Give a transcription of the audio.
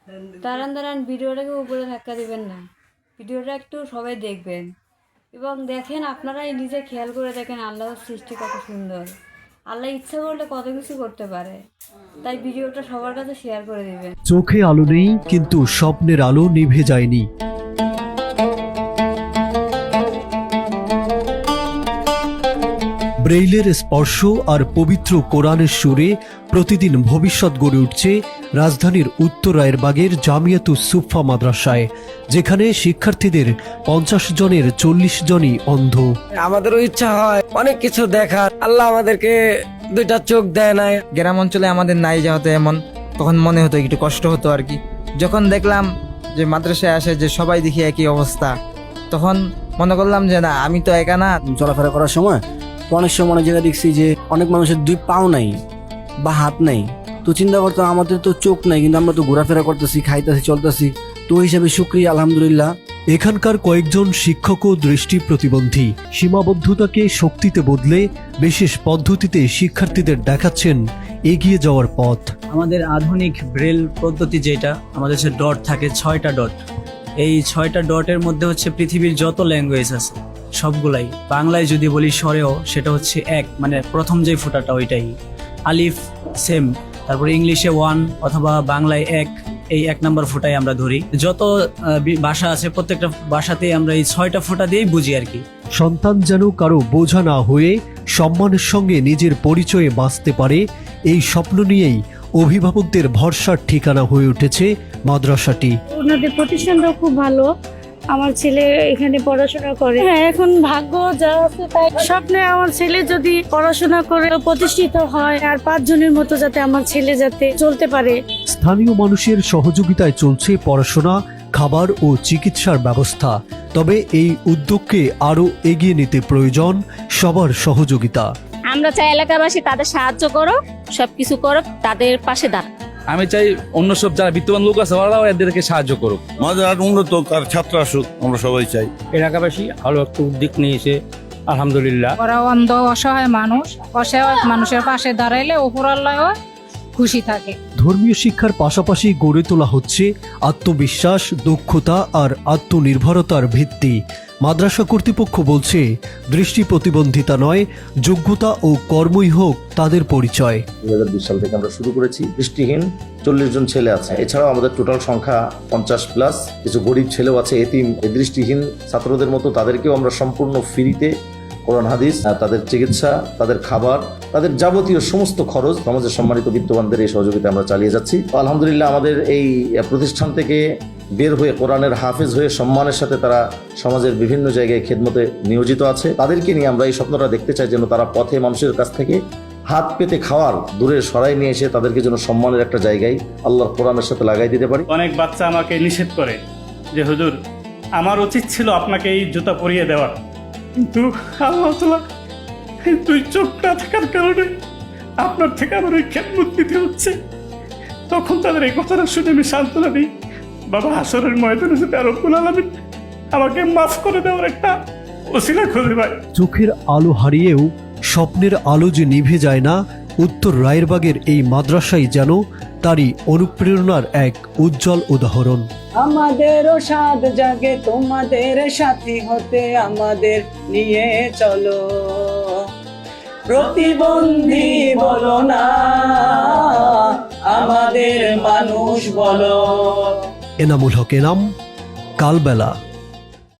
দাঁড়ান দাঁড়ান, ভিডিওটাকে উপরে ধাক্কা দিবেন না। ভিডিওটা একটু সবাই দেখবেন এবং দেখেন, আপনারাই নিজে খেয়াল করে দেখেন আল্লাহর সৃষ্টি কত সুন্দর। আল্লাহ ইচ্ছা করলে কত কিছু করতে পারে, তাই ভিডিওটা সবার কাছে শেয়ার করে দিবেন। চোখে আলো নেই, কিন্তু স্বপ্নের আলো নিভে যায়নি। ব্রেইলের স্পর্শ আর পবিত্র কোরআনের সুরে প্রতিদিন ভবিষ্যৎ গড়ে উঠছে রাজধানীর উত্তর রায়েরবাগের জামিয়াতুস সুফা মাদ্রাসায়, যেখানে শিক্ষার্থীদের 50 জনের 40 জনই অন্ধ। আমাদেরও ইচ্ছা হয় অনেক কিছু দেখার, আল্লাহ আমাদেরকে দুইটা চোখ দেয় নাই। গ্রাম অঞ্চলে আমাদের নাই যাওয়াতে এমন, তখন মনে হতো একটু কষ্ট হতো আর কি। যখন দেখলাম যে মাদ্রাসায় আসে যে সবাই দেখি একই অবস্থা, তখন মনে করলাম যে না, আমি তো একা না। চলাফেরা করার সময় অনেক সময় অনেক জায়গায় দেখছি যে অনেক মানুষের দুই পাও নাই বা হাত নাই, তো চিন্তা করতাম আমাদের তো চোখ নাই, কিন্তু আমরা তো ঘোরাফেরা করতেছি, খাইতেছি, চলতেছি, তো ওই হিসাবে শুকরিয়া, আলহামদুলিল্লাহ। এখানকার কয়েকজন শিক্ষকও দৃষ্টি প্রতিবন্ধী। সীমাবদ্ধতাকে শক্তিতে বদলে বিশেষ পদ্ধতিতে শিক্ষার্থীদের দেখাচ্ছেন এগিয়ে যাওয়ার পথ। আমাদের আধুনিক ব্রেল পদ্ধতি যেটা, আমাদের হচ্ছে ডট থাকে 6টা ডট। এই 6টা ডটের মধ্যে হচ্ছে পৃথিবীর যত ল্যাঙ্গুয়েজ আছে সবগুলাই। বাংলায় যদি বলি স্বরেও, সেটা হচ্ছে এক, মানে প্রথম যে ফোঁটাটা ওইটাই আলিফ, সেম। তারপরে ইংলিশে 1 অথবা বাংলায় 1, এই 1 নাম্বার ফোঁটাই আমরা ধরি। যত ভাষা আছে প্রত্যেকটা ভাষাতেই আমরা এই 6টা ফোঁটা দিয়েই বুঝি আর কি। সন্তান যেন কারো বোঝা না হয়ে সম্মানের সঙ্গে নিজের পরিচয়ে বাঁচতে পারে, এই স্বপ্ন নিয়েই অভিভাবকদের ভরসার ঠিকানা হয়ে উঠেছে মাদ্রাসাটি। ওনাদের প্রতিষ্ঠানটাও খুব ভালো। আমার ছেলে এখানে পড়াশোনা করে। হ্যাঁ, এখন ভাগ্য যা আছে তাই। স্বপ্নে আমার ছেলে যদি পড়াশোনা করে প্রতিষ্ঠিত হয়, আর 5 জনের মতো যাতে আমার ছেলে যাতে চলতে পারে। স্থানীয় মানুষের সহযোগিতায় চলছে পড়াশোনা, খাবার ও চিকিৎসার ব্যবস্থা। তবে এই উদ্যোগকে আরও এগিয়ে নিতে প্রয়োজন সবার সহযোগিতা। আমরা চাই এলাকাবাসী তাদের সাহায্য করো, সবকিছু করো, তাদের পাশে দাঁড়াও। আমি চাই অন্য সব যারা বিত্তবান লোক আছে ওরাও এদেরকে সাহায্য করুক। আমাদের আর উন্নত আর ছাত্র আসুক, আমরা সবাই চাই। এলাকাবাসী ভালো একটা উদ্যোগ নিয়েছে, আলহামদুলিল্লাহ। ওরা অন্ধ অসহায় মানুষ, অসহায় মানুষের পাশে দাঁড়াইলে উপরাল্লাহও খুশি থাকে। ধর্মীয় শিক্ষার পাশাপাশি গড়ে তোলা হচ্ছে আত্মবিশ্বাস, দক্ষতা আর আত্মনির্ভরতার ভিত্তি। মাদ্রাসা কর্তৃপক্ষ বলছে, দৃষ্টি প্রতিবন্ধিতা নয়, যোগ্যতা ও কর্মই হোক তাদের পরিচয়। 2020 সাল থেকে আমরা শুরু করেছি। দৃষ্টিহীন 40 জন ছেলে আছে, এছাড়াও আমাদের টোটাল সংখ্যা 50+। কিছু গরিব ছেলেও আছে, এতিম। এই দৃষ্টিহীন ছাত্রদের মতো তাদেরকেও আমরা সম্পূর্ণ ফ্রিতে কোরআন হাদিস, তাদের চিকিৎসা, তাদের খাবার, তাদের যাবতীয় সমস্ত খরচ সমাজের সম্মানিত বিত্তবানদের এই সহযোগিতা আমরা চালিয়ে যাচ্ছি। আলহামদুলিল্লাহ, আমাদের এই প্রতিষ্ঠান থেকে বের হয়ে কোরআনের হাফেজ হয়ে সম্মানের সাথে তারা সমাজের বিভিন্ন জায়গায় খেদমতে নিয়োজিত আছে। তাদেরকে নিয়ে আমরা এই স্বপ্নটা দেখতে চাই যেন তারা পথে মানুষের কাছ থেকে হাত পেতে খাওয়ার দূরে সরাই নিয়ে এসে তাদেরকে যেন সম্মানের একটা জায়গায় আল্লাহর কোরআনের সাথে লাগাই দিতে পারি। অনেক বাচ্চা আমাকে নিষেধ করে যে হুজুর, আমার উচিত ছিল আপনাকে এই জুতা পরিয়ে দেওয়ার, কিন্তু আল্লাহ তাআলা এই 2 চোখ না থাকার কারণে আপনার থেকে আমার ওই খেদমত দিতে হচ্ছে। তখন তাদের এই কথাটা শুনে আমি সান্ত্বনা দিই, বাবা হাসরের ময়দানে যদি রব্বুল আলামিন আমাকে মাফ করে দেওয়ার একটা ওসিলা খুঁজে পায়। চোখের আলো হারিয়েও স্বপ্নের আলো যে নিভে যায় না, উত্তর রায়েরবাগের এই মাদ্রাসাই যেন তারই অনুপ্রেরণার এক উজ্জ্বল উদাহরণ। আমাদেরও সাথ জাগে তোমাদের সাথী হতে, আমাদের নিয়ে চলো। প্রতিবন্ধী বলো না, আমাদের মানুষ বলো। এনামুল হক এনাম, কালবেলা।